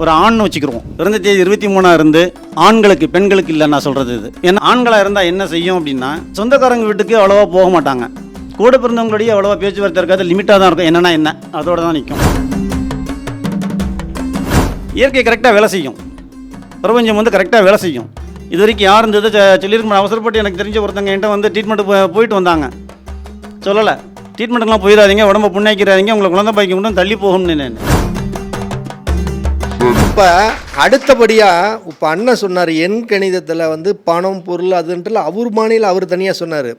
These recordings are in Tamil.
ஒரு ஆண்னு வச்சுக்கிறோம். பிறந்த தேதி 23 இருந்து ஆண்களுக்கு பெண்களுக்கு இல்லை நான் சொல்கிறது இது. ஏன்னா ஆண்களாக இருந்தால் என்ன செய்யும் அப்படின்னா, சொந்தக்காரங்க வீட்டுக்கு அவ்வளோவா போக மாட்டாங்க. கூட பிறந்தவங்களுடைய அவ்வளோவா பேச்சுவார்த்தை இருக்காது, லிமிட்டாக தான் இருக்கும். என்னென்னா என்ன அதோட தான் நிற்கும். இயற்கை கரெக்டாக வேலை செய்யும், பிரபஞ்சம் வந்து கரெக்டாக வேலை செய்யும். இது வரைக்கும் யார் இந்த இதை சொல்லியிருக்க அவசரப்பட்டு எனக்கு தெரிஞ்ச ஒருத்தங்க என்கிட்ட வந்து ட்ரீட்மெண்ட் போயிட்டு வந்தாங்க. சொல்லலை, ட்ரீட்மெண்ட்டுக்கெலாம் போயிடாதீங்க, உடம்பை புண்ணாக்கிறாதீங்க, உங்களை குழந்தை பாய்க்க மட்டும் தள்ளி போகும்னு நான். இப்போ அடுத்தபடியாக இப்போ அண்ணன் சொன்னார் எண் கணிதத்தில் வந்து பணம் பொருள் அதுன்ட்டு அவர் மாநில அவர் தனியாக சொன்னார்.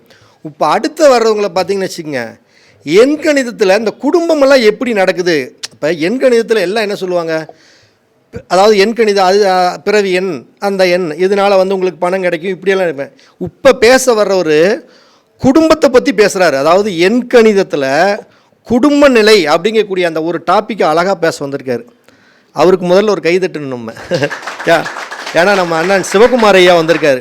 இப்போ அடுத்து வர்றவங்களை பார்த்தீங்கன்னு வச்சுக்கோங்க, எண் கணிதத்தில் இந்த குடும்பமெல்லாம் எப்படி நடக்குது. இப்போ எண் கணிதத்தில் எல்லாம் என்ன சொல்லுவாங்க, அதாவது எண் கணிதம் அது பிறவி எண் அந்த எண் இதனால் வந்து உங்களுக்கு பணம் கிடைக்கும் இப்படியெல்லாம் இருப்பேன். இப்போ பேச வர்றவர் குடும்பத்தை பற்றி பேசுகிறாரு. அதாவது எண் கணிதத்தில் குடும்ப நிலை அப்படிங்கக்கூடிய அந்த ஒரு டாப்பிக்கை அழகாக பேச வந்திருக்காரு. அவருக்கு முதல்ல ஒரு கைதட்டணும் நம்ம. ஏன்னா நம்ம அண்ணன் சிவகுமார் ஐயா வந்திருக்காரு.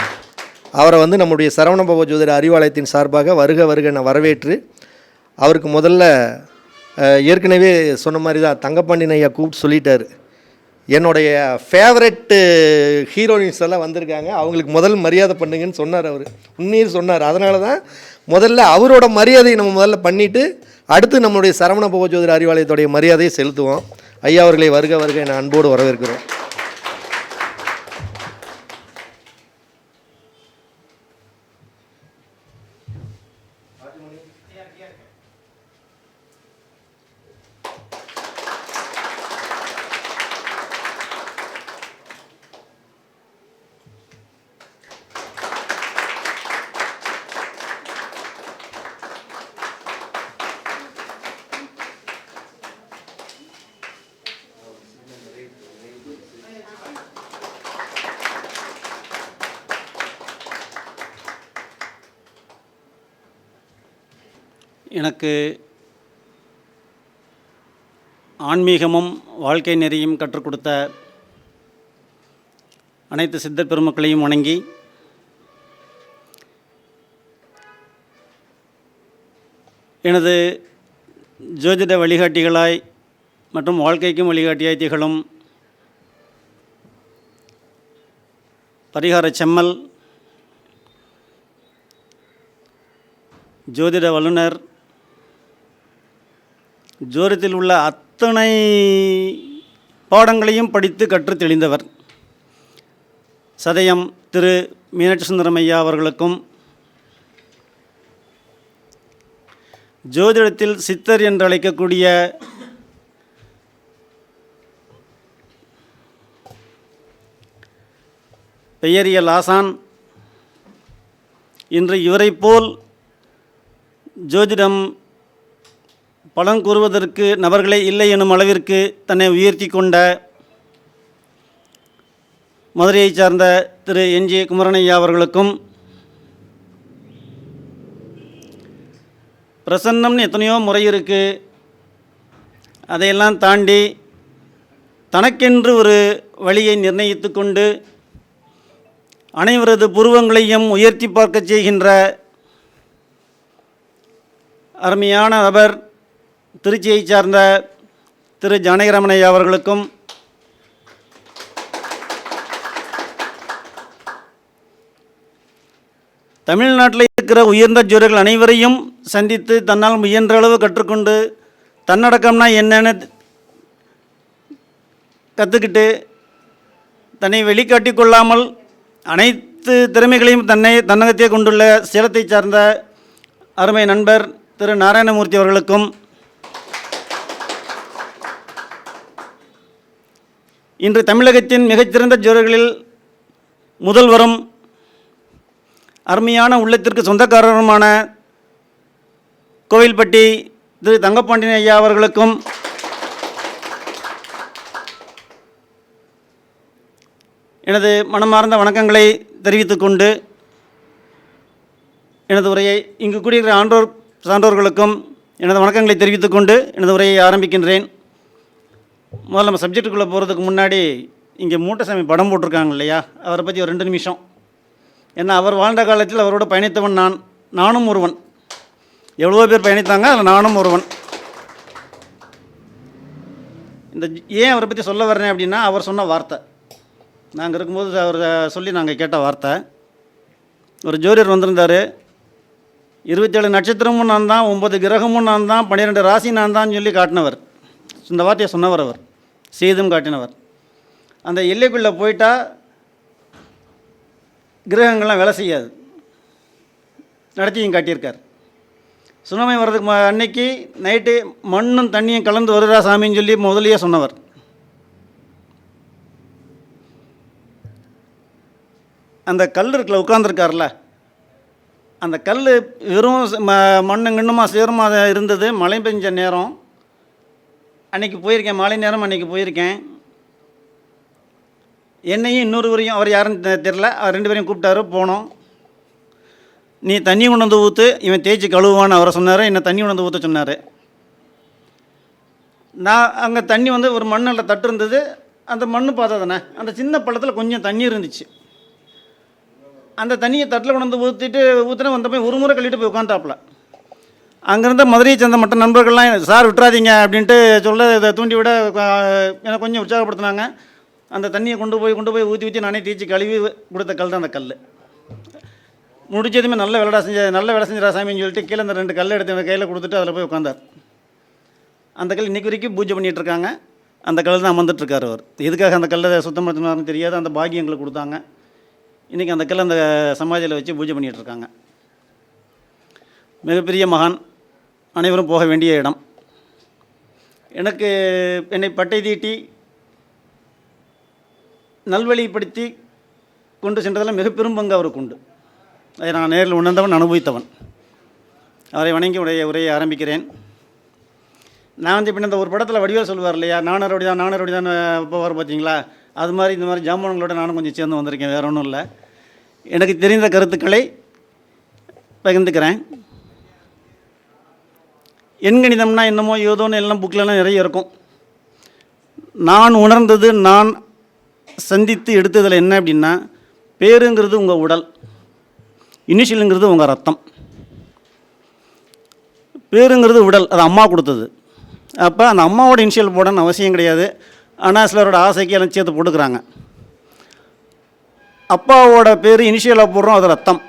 அவரை வந்து நம்முடைய சரவண பவ ஜோதிட அறிவாலயத்தின் சார்பாக வருக வருக நான் வரவேற்று அவருக்கு முதல்ல ஏற்கனவே சொன்ன மாதிரி தான் தங்கப்பாண்டியன் ஐயா கூப்பிட்டு சொல்லிட்டார், என்னுடைய ஃபேவரெட்டு ஹீரோயின்ஸ் எல்லாம் வந்திருக்காங்க, அவங்களுக்கு முதல் மரியாதை பண்ணுங்கன்னு சொன்னார். அவர் உண்மையில் சொன்னார். அதனால தான் முதல்ல அவரோட மரியாதையை நம்ம முதல்ல பண்ணிவிட்டு அடுத்து நம்மளுடைய சரவண பவ ஜோதிட அறிவாலயத்துடைய மரியாதையை செலுத்துவோம். ஐயா அவர்களை வருக வருக நான் அன்போடு வரவேற்கிறோம். எனக்கு ஆன்மீகமும் வாழ்க்கை நெறியும் கற்றுக் கொடுத்த அனைத்து சித்தர் பெருமக்களையும் வணங்கி, எனது ஜோதிட வழிகாட்டிகளாய் மற்றும் வாழ்க்கைக்கும் வழிகாட்டியாய் திகழும் பரிகார செம்மல், ஜோதிட வல்லுனர், ஜோதிடத்தில் உள்ள அத்தனை பாடங்களையும் படித்து கற்று தெளிந்தவர் சதயம் திரு மீனாட்சி சுந்தரம் ஐயா அவர்களுக்கும், ஜோதிடத்தில் சித்தர் என்று அழைக்கக்கூடிய பெயரியல் ஆசான், இன்று இவரை போல் ஜோதிடம் பலன் கூறுவதற்கு நபர்களே இல்லை எனும் அளவிற்கு தன்னை உயர்த்தி கொண்ட மதுரையைச் சார்ந்த திரு என்ஜே குமரனையா அவர்களுக்கும், பிரசன்னம்னு எத்தனையோ முறை இருக்குது, அதையெல்லாம் தாண்டி தனக்கென்று ஒரு வழியை நிர்ணயித்து கொண்டு அனைவரது புருவங்களையும் உயர்த்தி பார்க்க செய்கின்ற அருமையான நபர் திருச்சியைச் சார்ந்த திரு ஜானகிராமனையா அவர்களுக்கும், தமிழ்நாட்டில் இருக்கிற உயர்ந்த ஜோதிடர்கள் அனைவரையும் சந்தித்து தன்னால் முயன்ற அளவு கற்றுக்கொண்டு தன்னடக்கம்னா என்னன்னு கற்றுக்கிட்டு தன்னை வெளிக்காட்டி கொள்ளாமல் அனைத்து திறமைகளையும் தன்னகத்தே கொண்டுள்ள சேலத்தை சார்ந்த அருமை நண்பர் திரு நாராயணமூர்த்தி அவர்களுக்கும், இன்று தமிழகத்தின் மிகச்சிறந்த ஜோதிடர்களில் முதல்வரும் அருமையான உள்ளத்திற்கு சொந்தக்காரருமான கோவில்பட்டி திரு தங்கப்பாண்டியன் ஐயா அவர்களுக்கும், எனது மனமார்ந்த வணக்கங்களை தெரிவித்துக்கொண்டு எனது உரையை இங்கு கூடியிருக்கிற ஆன்றோர் சான்றோர்களுக்கும் எனது வணக்கங்களை தெரிவித்துக்கொண்டு எனது உரையை ஆரம்பிக்கின்றேன். முதல்ல நம்ம சப்ஜெக்டுக்குள்ளே போகிறதுக்கு முன்னாடி இங்கே மூட்டசாமி படம் போட்டிருக்காங்க இல்லையா, அவரை பற்றி ஒரு 2 நிமிஷம். ஏன்னா அவர் வாழ்ந்த காலத்தில் அவரோட பயணித்தவன் நானும் ஒருவன். எவ்வளோ பேர் பயணித்தாங்க, அதில் நானும் ஒருவன். இந்த ஏன் அவரை பற்றி சொல்ல வர்றேன் அப்படின்னா, அவர் சொன்ன வார்த்தை, நாங்கள் இருக்கும்போது அவர் சொல்லி நாங்கள் கேட்ட வார்த்தை. ஒரு ஜோதிடர் வந்திருந்தார், 27 நட்சத்திரமும் நான் தான், 9 கிரகமும் நான் தான், 12 ராசி நான் தான் சொல்லி காட்டினவர். இந்த வார்த்தையை சொன்னவர் அவர், செய்தும் காட்டினவர். அந்த எல்லைக்குள்ளே போயிட்டா கிரகங்கள்லாம் வேலை செய்யாது, நடத்தியும் காட்டியிருக்கார். சுனாமி வர்றதுக்கு அன்னைக்கு நைட்டு மண்ணும் தண்ணியும் கலந்து வருதா சாமின்னு சொல்லி முதலியே சொன்னவர். அந்த கல் இருக்குல்ல, உட்காந்துருக்கார்ல, அந்த கல் வெறும் மண்ணு கிண்ணுமா சேருமா இருந்தது. மழை பெஞ்ச நேரம் அன்றைக்கி போயிருக்கேன், மாலை நேரம் அன்றைக்கி போயிருக்கேன். என்னையும் இன்னொருவரையும், அவர் யாருன்னு தெரில, அவர் 2 பேரையும் கூப்பிட்டாரு. போனோம். நீ தண்ணி கொண்டு வந்து ஊற்று, இவன் தேய்ச்சி கழுவுவான்னு அவரை சொன்னார். என்னை தண்ணி கொண்டு வந்து ஊற்ற சொன்னார். நான் அங்கே தண்ணி வந்து ஒரு மண்ணில் தட்டு இருந்தது. அந்த மண் பார்த்தா தானே, அந்த சின்ன பள்ளத்தில் கொஞ்சம் தண்ணி இருந்துச்சு. அந்த தண்ணியை தட்டில் கொண்டு வந்து ஊற்றிட்டு வந்த போய் ஒரு முறை கழிட்டு போய் உட்காந்துட்டாப்புல. அங்கேருந்த மதுரையை சேர்ந்த மற்ற நண்பர்கள்லாம், சார் விட்டுறாதீங்க அப்படின்ட்டு சொல்ல இதை தூண்டி விட எனக்கு கொஞ்சம் உற்சாகப்படுத்தினாங்க. அந்த தண்ணியை கொண்டு போய் ஊற்றி நானே தேய்ச்சி கழுவி கொடுத்த கல் தான் அந்த கல். முடிச்சதுமே நல்ல வேலை செஞ்ச சாமின்னு சொல்லிட்டு கீழே அந்த 2 கல்லை எடுத்து கையில் கொடுத்துட்டு அதில் போய் உட்காந்தார். அந்த கல் இன்றைக்கி வரைக்கும் பூஜை பண்ணிகிட்ருக்காங்க. அந்த கல் தான் அமர்ந்துட்டுருக்கார் அவர். எதுக்காக அந்த கல்லை சுத்தம் படுத்தினாருன்னு தெரியாது. அந்த பாக்கியம் எங்களுக்கு கொடுத்தாங்க. இன்றைக்கி அந்த கல் அந்த சமாதியில் வச்சு பூஜை பண்ணிகிட்ருக்காங்க. மிகப்பெரிய மகான், அனைவரும் போக வேண்டிய இடம். என்னை பட்டை தீட்டி நல்வழிப்படுத்தி கொண்டு சென்றதில் மிக பெரும் பங்கு அவருக்கு உண்டு. அதை நான் நேரில் உணர்ந்தவன், அனுபவித்தவன். அவரை வணங்கி உரையை ஆரம்பிக்கிறேன். நான் வந்து இப்போ இந்த ஒரு படத்தில் வடிவேல் சொல்லுவார் இல்லையா, நானரோடி தான் போவார் பார்த்தீங்களா, அது மாதிரி இந்த மாதிரி ஜாமான்களோட நானும் கொஞ்சம் சேர்ந்து வந்திருக்கேன். வேறு ஒன்றும் இல்லை. எனக்கு தெரிந்த கருத்துக்களை பகிர்ந்துக்கிறேன். எண்கணிதம்னா என்னமோ ஏதோன்னு எல்லாம் புக்கிலலாம் நிறைய இருக்கும். நான் உணர்ந்தது, நான் சந்தித்து எடுத்ததில் என்ன அப்படின்னா, பேருங்கிறது உங்கள் உடல், இனிஷியலுங்கிறது உங்கள் ரத்தம். பேருங்கிறது உடல், அது அம்மா கொடுத்தது. அப்போ அந்த அம்மாவோட இனிஷியல் போடணும்னு அவசியம் கிடையாது. ஆனால் சிலரோட ஆசைக்கு எல்லாம் சேர்த்து போட்டுக்கிறாங்க. அப்பாவோட பேர் இனிஷியலாக போடுறோம், அது ரத்தம்.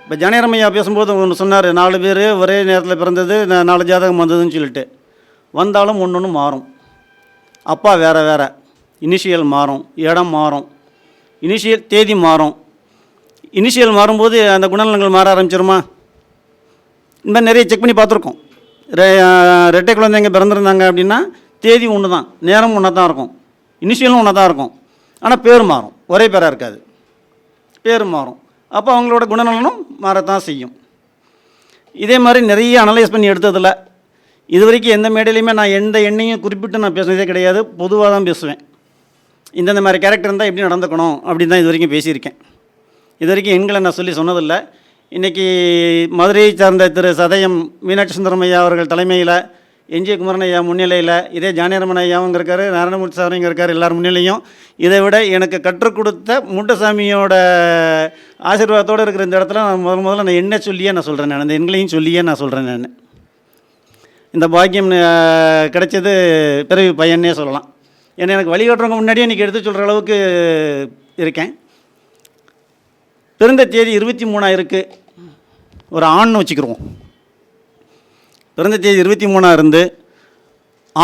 இப்போ ஜானகிராமையா பேசும்போது ஒன்று சொன்னார், 4 பேர் ஒரே நேரத்தில் பிறந்தது, 4 ஜாதகம் வந்ததுன்னு சொல்லிட்டு. வந்தாலும் ஒன்று மாறும். அப்பா வேறு, இனிஷியல் மாறும், இடம் மாறும், இனிஷியல் தேதி மாறும். இனிஷியல் மாறும்போது அந்த குணநலங்கள் மாற ஆரம்பிச்சிருமா? இந்த மாதிரி நிறைய செக் பண்ணி பார்த்துருக்கோம். ரெட்டை குழந்தைங்க பிறந்திருந்தாங்க அப்படின்னா தேதி ஒன்று தான், நேரம் ஒன்றா தான் இருக்கும், இனிஷியலும் ஒன்றா தான் இருக்கும். ஆனால் பேர் மாறும், ஒரே பேராக இருக்காது, பேர் மாறும். அப்போ அவங்களோட குணநலனும் மாறத்தான் செய்யும். இதே மாதிரி நிறைய அனலைஸ் பண்ணி எடுத்ததில் இது வரைக்கும் எந்த மேடையிலையுமே நான் எந்த எண்ணையும் குறிப்பிட்டு நான் பேசுனதே கிடையாது. பொதுவாக தான் பேசுவேன். இந்தந்த மாதிரி கேரக்டர் இருந்தால் எப்படி நடந்துக்கணும் அப்படின்னு தான் இது வரைக்கும் பேசியிருக்கேன். இது வரைக்கும் எண்களை நான் சொன்னதில்லை. இன்றைக்கி மதுரையை சார்ந்த திரு சதயம் மீனாட்சி சுந்தரம் ஐயா அவர்கள் தலைமையில், என்ஜி குமரன் ஐயா முன்னிலையில், இதே ஜானகிராமன் ஐயாவும் இருக்கார், நாராயணமூர்த்தி சாரும் இங்கே இருக்கார், எல்லார் முன்னிலையும். இதை விட எனக்கு கற்றுக் கொடுத்த மூட்டசாமியோட ஆசீர்வாதத்தோடு இருக்கிற இந்த இடத்துல நான் முதல்ல நான் எண்ணை சொல்லியே நான் சொல்கிறேன். நான் அந்த எண்களையும் சொல்லியே நான் சொல்கிறேன். நான் இந்த பாக்கியம் கிடைச்சது பிறவி பையன்னே சொல்லலாம். ஏன்னா எனக்கு வழிகாட்டுறவங்க முன்னாடியே இன்றைக்கி எடுத்து சொல்கிற அளவுக்கு இருக்கேன். பிறந்த தேதி 23 இருக்குது. ஒரு ஆண்னு வச்சுக்கிறோம். பிறந்த தேதி 23 இருந்து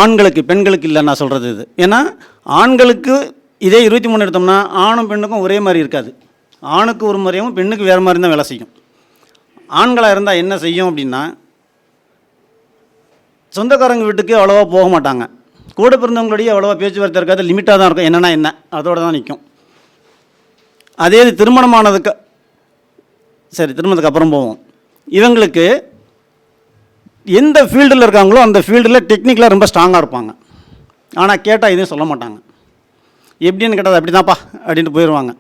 ஆண்களுக்கு, பெண்களுக்கு இல்லை நான் சொல்கிறது இது. ஏன்னா ஆண்களுக்கு இதே 23 எடுத்தோம்னா ஆணும் பெண்ணுக்கும் ஒரே மாதிரி இருக்காது. ஆணுக்கு ஒரு முறையும் பெண்ணுக்கு வேறு மாதிரி தான் வேலை செய்யும். ஆண்களாக இருந்தால் என்ன செய்யும் அப்படின்னா, சொந்தக்காரங்க வீட்டுக்கு அவ்வளோவா போக மாட்டாங்க. கூட பிறந்தவங்களோடையே அவ்வளோவா பேச்சுவார்த்தை இருக்காது, லிமிட்டாக தான் இருக்கும். என்னென்னா என்ன, அதோடு தான் நிற்கும். அதே திருமணமானதுக்கு திருமணத்துக்கு அப்புறம் போவோம். இவங்களுக்கு எந்த ஃபீல்டில் இருக்காங்களோ அந்த ஃபீல்டில் டெக்னிக்கலாக ரொம்ப ஸ்ட்ராங்காக இருப்பாங்க. ஆனால் கேட்டால் எதுவும் சொல்ல மாட்டாங்க. எப்படின்னு கேட்டால் அப்படி தான்ப்பா அப்படின்ட்டு போயிடுவாங்க.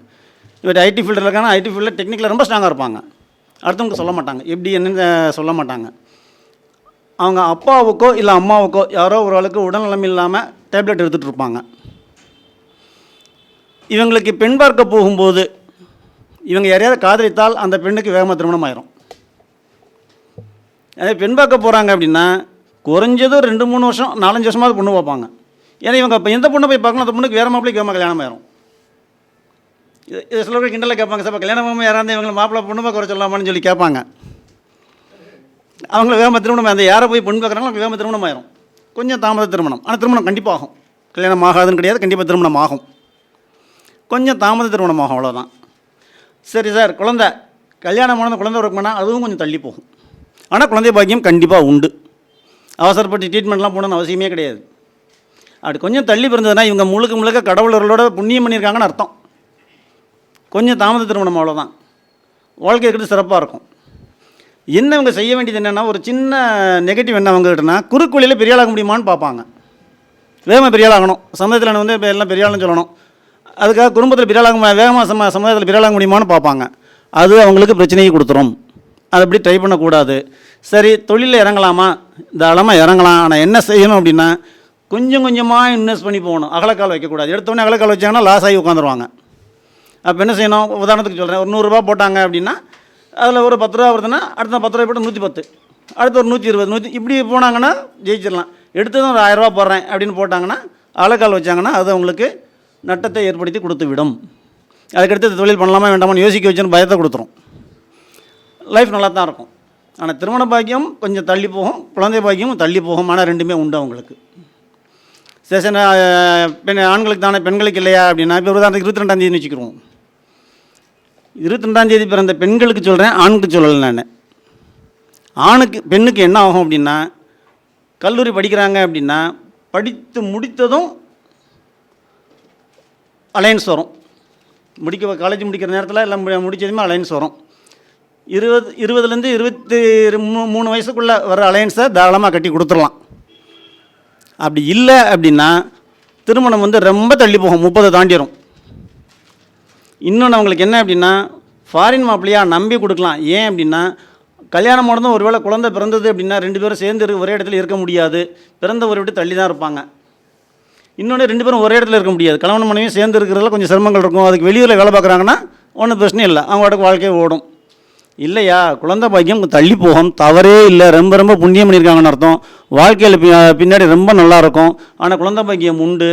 இவங்க ஐடி ஃபீல்டில் இருக்காங்கன்னா ஐடி ஃபீல்டில் டெக்னிக்கலாக ரொம்ப ஸ்ட்ராங்காக இருப்பாங்க. அடுத்தவங்க சொல்ல மாட்டாங்க, எப்படி என்னன்னு சொல்ல மாட்டாங்க. அவங்க அப்பாவுக்கோ இல்லை அம்மாவுக்கோ யாரோ ஒரு ஆளுக்கு உடல்நலம் இல்லாமல் டேப்லெட் எடுத்துகிட்டு இருப்பாங்க. இவங்களுக்கு பெண் பார்க்க போகும்போது இவங்க யாரையாவது காதலித்தால் அந்த பெண்ணுக்கு வேகமாக திருமணம் ஆயிரும். அதே பெண் பார்க்க போகிறாங்க அப்படின்னா குறைஞ்சது 2-3 வருஷம் 4-5 வருஷமாவது பொண்ணு பார்ப்பாங்க. ஏன்னா இவங்க இப்போ எந்த பொண்ணை போய் பார்க்கணும், அந்த பொண்ணுக்கு வேறு மாப்பிள்ளைக்கு வேமா கல்யாணம் ஆயிரும். இது சில பேர் கிண்டலில் கேட்பாங்க, சார் இப்போ கல்யாணம் யாராவது இவங்களை மாப்பிள்ளை பொண்ணு பார்க்க குறை சொல்லலாமான்னு சொல்லி கேட்பாங்க. அவங்கள வேகமாக திருமணம், அந்த யாரை போய் பொண்ணு பார்க்குறாங்களோ அவங்களுக்கு வேகமாக திருமணம் ஆயிரும். கொஞ்சம் தாமத திருமணம், ஆனால் திருமணம் கண்டிப்பாக ஆகும். கல்யாணம் ஆகாதுன்னு கிடையாது, கண்டிப்பாக திருமணம் ஆகும். கொஞ்சம் தாமத திருமணம் ஆகும், அவ்வளோதான். சரி சார், குழந்தை கல்யாணம் ஆனது குழந்தை இருக்குமானா அதுவும் கொஞ்சம் தள்ளி போகும். ஆனால் குழந்தை பாக்கியம் கண்டிப்பாக உண்டு. அவசரப்பட்டு ட்ரீட்மெண்ட்லாம் போகணுன்னு அவசியமே கிடையாது. அப்படி கொஞ்சம் தள்ளி பிறந்ததுன்னா இவங்க முழுக்க முழுக்க கடவுளர்களோட புண்ணியம் பண்ணியிருக்காங்கன்னு அர்த்தம். கொஞ்சம் தாமத திருமணம், அவ்வளோதான். வாழ்க்கை இருக்கிறது சிறப்பாக இருக்கும். என்ன இவங்க செய்ய வேண்டியது என்னென்னா, ஒரு சின்ன நெகட்டிவ் என்ன அவங்ககிட்டனா, குறுக்கு வழியில் பெரிய ஆளாக முடியுமான்னு பார்ப்பாங்க. வேகமாக பெரிய ஆளாகணும், சமுதாயத்தில் வந்து இப்போ எல்லாம் பெரிய ஆளுன்னு சொல்லணும். அதுக்காக குடும்பத்தில் பெரிய ஆளாக வேகமாக சமுதாயத்தில் பெரிய ஆளாக முடியுமான்னு பார்ப்பாங்க. அது அவங்களுக்கு பிரச்சனையை கொடுத்துரும். அதை அப்படி ட்ரை பண்ணக்கூடாது. சரி, தொழிலில் இறங்கலாமா, தாராளமாக இறங்கலாம். ஆனால் என்ன செய்யணும் அப்படின்னா, கொஞ்சம் கொஞ்சமாக இன்வெஸ்ட் பண்ணி போகணும். அகலக்கால் வைக்கக்கூடாது. எடுத்தோடனே அகலக்கால் வச்சாங்கன்னா லாஸ் ஆகி உட்காந்துருவாங்க. அப்போ என்ன செய்யணும், உதாரணத்துக்கு சொல்கிறேன், ஒரு 100 ரூபா போட்டாங்க அப்படின்னா அதில் ஒரு 10 ரூபா வருதுன்னா அடுத்த 10 ரூபாய் போட்டு 110, அடுத்து ஒரு 120, இப்படி போனாங்கன்னா ஜெயிச்சிடலாம். எடுத்ததும் ஒரு 1000 ரூபா போடுறேன் அப்படின்னு போட்டாங்கன்னா, அகலக்கால் வச்சாங்கன்னா அது அவங்களுக்கு நட்டத்தை ஏற்படுத்தி கொடுத்து விடும். அதுக்கடுத்து தொழில் பண்ணலாமா வேண்டாமான்னு யோசிக்க வச்சுன்னு பயத்தை கொடுத்துரும். லைஃப் நல்லா தான் இருக்கும். ஆனால் திருமண பாக்கியம் கொஞ்சம் தள்ளி போகும், குழந்தை பாக்கியம் தள்ளி போகும். ஆனால் ரெண்டுமே உண்டு அவங்களுக்கு. சேஷன் பெண் ஆண்களுக்கு தானே, பெண்களுக்கு இல்லையா அப்படின்னா, இப்போ உதாரணத்துக்கு 22ஆம் தேதினு வச்சுக்கிடுவோம். 22ஆம் தேதி பிறந்த பெண்களுக்கு சொல்கிறேன், ஆணுக்கு சொல்லலை நான். பெண்ணுக்கு என்ன ஆகும் அப்படின்னா, கல்லூரி படிக்கிறாங்க அப்படின்னா படித்து முடித்ததும் அலைன்ஸ் வரும். காலேஜ் முடிக்கிற நேரத்தில் எல்லாம் முடித்ததுமே அலைன்ஸ் வரும். 20லேருந்து 23 வயசுக்குள்ளே வர அலைன்ஸை தாராளமாக கட்டி கொடுத்துடலாம். அப்படி இல்லை அப்படின்னா திருமணம் வந்து ரொம்ப தள்ளி போகும், 30 தாண்டிடும். இன்னொன்று அவங்களுக்கு என்ன அப்படின்னா, ஃபாரின் மாப்பிள்ளையாக நம்பி கொடுக்கலாம். ஏன் அப்படின்னா, கல்யாணம் ஆனதும் ஒரு வேளை குழந்தை பிறந்தது அப்படின்னா 2 பேரும் சேர்ந்து ஒரே இடத்துல இருக்க முடியாது. பிறந்த ஒரு விட்டு தள்ளி தான் இருப்பாங்க. இன்னொன்று 2 பேரும் ஒரே இடத்துல இருக்க முடியாது. கணவன் மனைவியும் சேர்ந்து இருக்கிறதுல கொஞ்சம் சிரமங்கள் இருக்கும். அதுக்கு வெளியூரில் வேலை பார்க்குறாங்கன்னா ஒன்றும் பிரச்சனை இல்லை, அவங்க வாட்டுக்கு வாழ்க்கையை ஓடும். இல்லையா, குழந்தை பாக்கியம் தள்ளி போகும், தவறே இல்லை. ரொம்ப ரொம்ப புண்ணியம் பண்ணியிருக்காங்கன்னு அர்த்தம். வாழ்க்கையில் பின்னாடி ரொம்ப நல்லாயிருக்கும். ஆனால் குழந்தை பாக்கியம் உண்டு.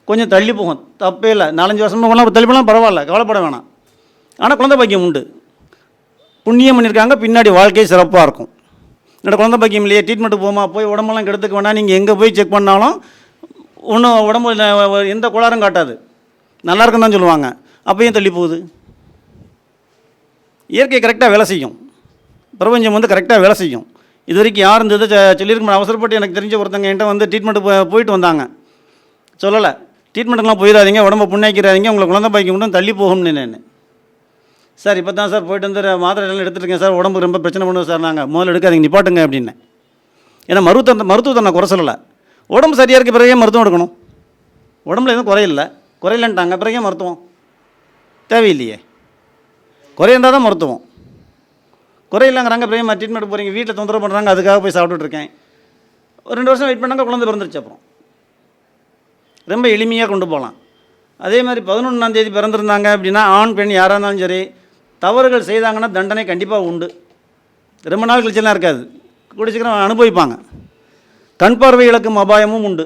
கொஞ்சம் தள்ளி போகும், தப்பே இல்லை. 4-5 வருஷமாக கொண்டா தள்ளி போகலாம், பரவாயில்ல, கவலைப்பட வேணாம். ஆனால் குழந்தை பாக்கியம் உண்டு, புண்ணியம் பண்ணியிருக்காங்க, பின்னாடி வாழ்க்கை சிறப்பாக இருக்கும். என்னோட குழந்தை பாக்கியம் இல்லையே, ட்ரீட்மெண்ட்டு போமா, போய் உடம்பெல்லாம் கெடுத்துக்க வேணாம். நீங்கள் எங்கே போய் செக் பண்ணாலும் ஒன்றும் உடம்பு எந்த கோளாறும் காட்டாது, நல்லா இருக்குன்னு தான் சொல்லுவாங்க. அப்பயும் தள்ளி போகுது. இயற்கை கரெக்டாக வேலை செய்யும், பிரபஞ்சம் வந்து கரெக்டாக வேலை செய்யும். இது வரைக்கும் யார் இந்த இதை சொல்லியிருக்க அவசரப்பட்டு எனக்கு தெரிஞ்ச ஒருத்தங்க என்கிட்ட வந்து ட்ரீட்மெண்ட்டு போயிட்டு வந்தாங்க. சொல்லலை, ட்ரீட்மெண்ட்டுக்கெலாம் போயிடாதீங்க, உடம்பை புண்ணாக்கிறாதீங்க, உங்களுக்கு குழந்தை பாக்கியம் மட்டும் தள்ளி போகும்னு. நான் சார் இப்போ தான் சார் போயிட்டு வந்து மாத்திரைலாம் எடுத்துருக்கேன் சார், உடம்புக்கு ரொம்ப பிரச்சனை பண்ணுவோம் சார். நாங்கள் முதல்ல எடுக்காதீங்க, நிப்பாட்டுங்க அப்படின்னேன். ஏன்னா மருத்துவத்தை நான் குறை சொல்லலை. உடம்பு சரியாக இருக்க பிறகே மருத்துவம் எடுக்கணும். உடம்புல எதுவும் குறையில்லைன்ட்டாங்க, பிறகே மருத்துவம் தேவையில்லையே. குறையிருந்தால் தான் மருத்துவம். குறையில்லைங்கிறாங்க, பிறகு ட்ரீட்மெண்ட் போகிறீங்க, வீட்டில் தொந்தரவு பண்ணுறாங்க, அதுக்காக போய் சாப்பிட்டுட்ருக்கேன். ஒரு 2 வருஷம் வெயிட் பண்ணாங்க, குழந்தை பிறந்துருச்சு. அப்புறம் ரொம்ப எளிமையாக கொண்டு போகலாம். அதே மாதிரி 11ஆம் தேதி பிறந்திருந்தாங்க அப்படின்னா, ஆண் பெண் யாராக இருந்தாலும் சரி, தவறுகள் செய்தாங்கன்னா தண்டனை கண்டிப்பாக உண்டு. ரொம்ப நாள் கழிச்செல்லாம் இருக்காது, கூடிய சீக்கிரம் அனுபவிப்பாங்க. கண் பார்வை இழக்கும் அபாயமும் உண்டு.